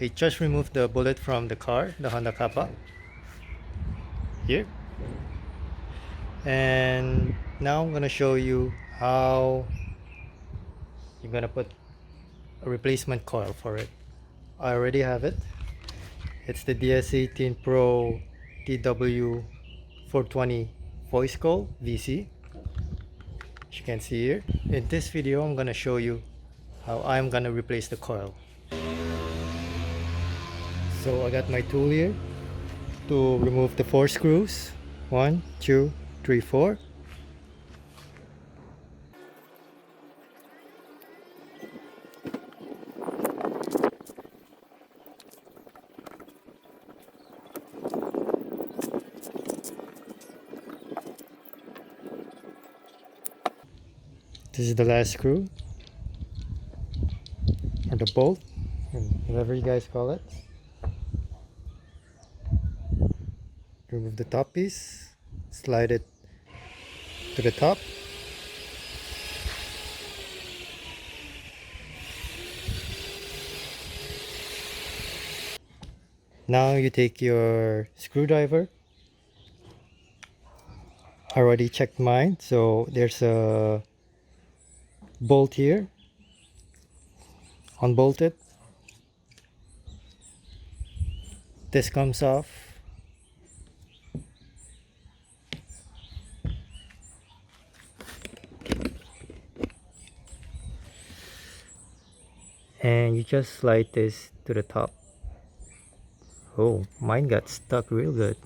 I just removed the bullet from the car, the Honda Kappa here, and now I'm gonna show you how you're gonna put a replacement coil for it. I already have it. It's the DS18 TW-420 voice coil VC. As you can see here, in this video I'm gonna show you how I'm gonna replace the coil. So I got my tool here to remove the 4 screws. 1, 2, 3, 4. This is the last screw, or the bolt, whatever you guys call it. Remove the top piece, slide it to the top. Now you take your screwdriver. I already checked mine, so there's a bolt here. Unbolt it. This comes off. And you just slide this to the top. Oh, mine got stuck real good.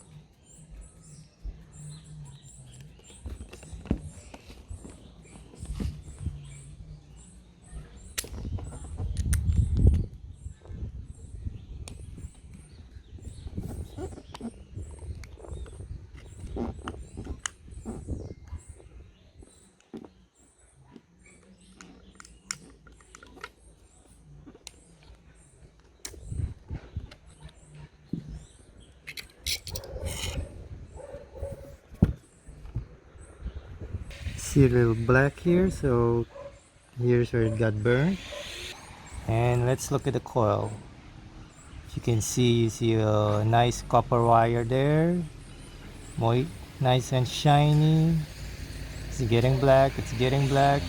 See a little black here, so here's where it got burned. And let's look at the coil. As you can see, you see a nice copper wire there, nice and shiny. It's getting black, it's getting black.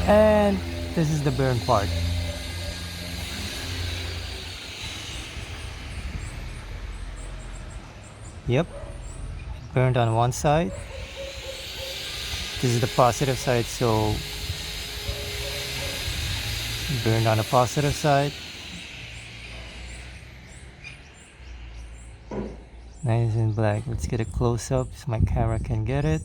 And this is the burn part. Yep, it burned on one side. This is the positive side, so burned on the positive side. Nice and black. Let's get a close-up so my camera can get it.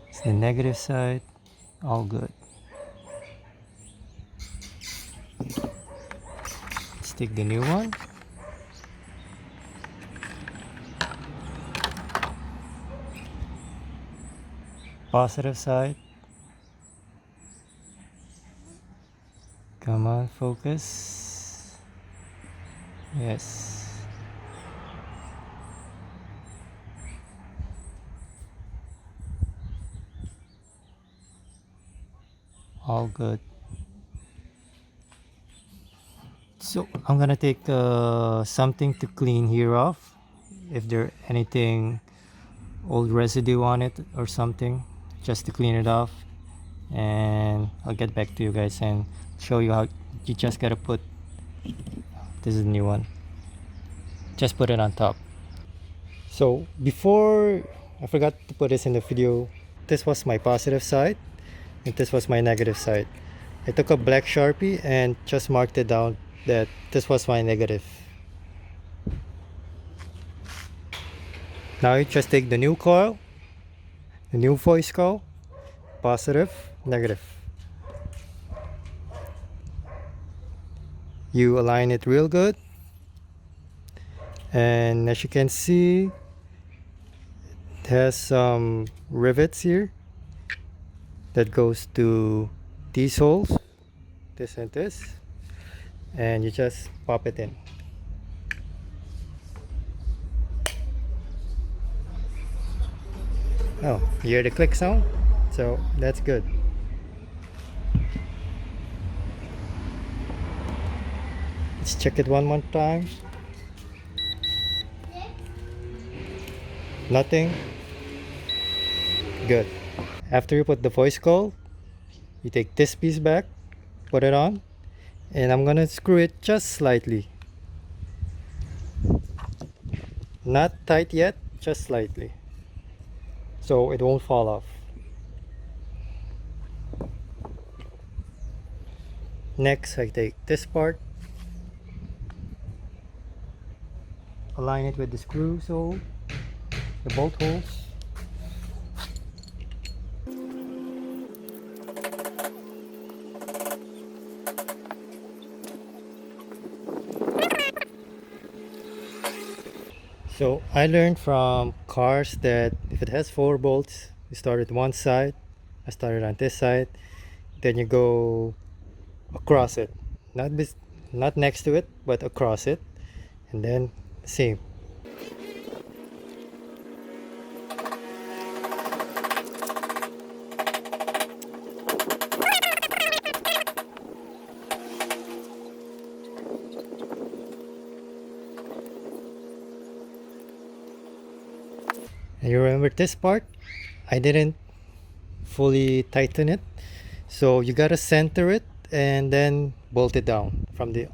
It's the negative side. All good. Let's take the new one. Positive side. Come on, focus. Yes. All good. So I'm gonna take something to clean here off. If there anything old residue on it or something, just to clean it off. And I'll get back to you guys and show you how you just gotta put, this is the new one, just put it on top. So before, I forgot to put this in the video, this was my positive side and this was my negative side. I took a black Sharpie and just marked it down that this was my negative. Now you just take the new coil, the new voice coil, positive, negative. You align it real good, and as you can see, it has some rivets here that goes to these holes, this and this, and you just pop it in. Oh, you hear the click sound? So that's good. Let's check it one more time. Nothing. Good. After you put the voice coil, you take this piece back, put it on, and I'm gonna screw it just slightly. Not tight yet, just slightly. So it won't fall off. Next, I take this part, align it with the screws hole, the bolt holes. So I learned from cars that if it has 4 bolts, you start at one side. I started on this side, then you go across it, not next to it, but across it, and then same. And you remember this part? I didn't fully tighten it, so you gotta center it and then bolt it down from the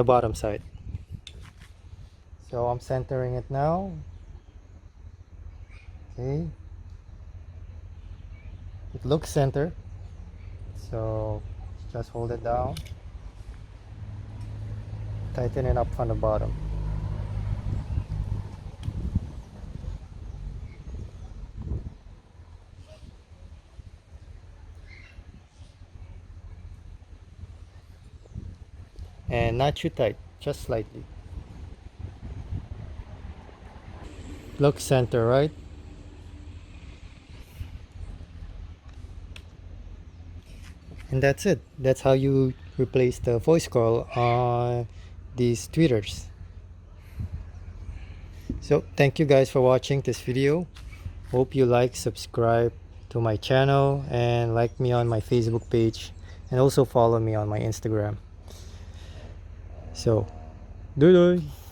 bottom side. So I'm centering it now. Okay, it looks center, so just hold it down, tighten it up from the bottom. And not too tight, just slightly. Look center, right? And that's it. That's how you replace the voice coil on these tweeters. So thank you guys for watching this video. Hope you like, subscribe to my channel, and like me on my Facebook page, and also follow me on my Instagram. So, doei doei!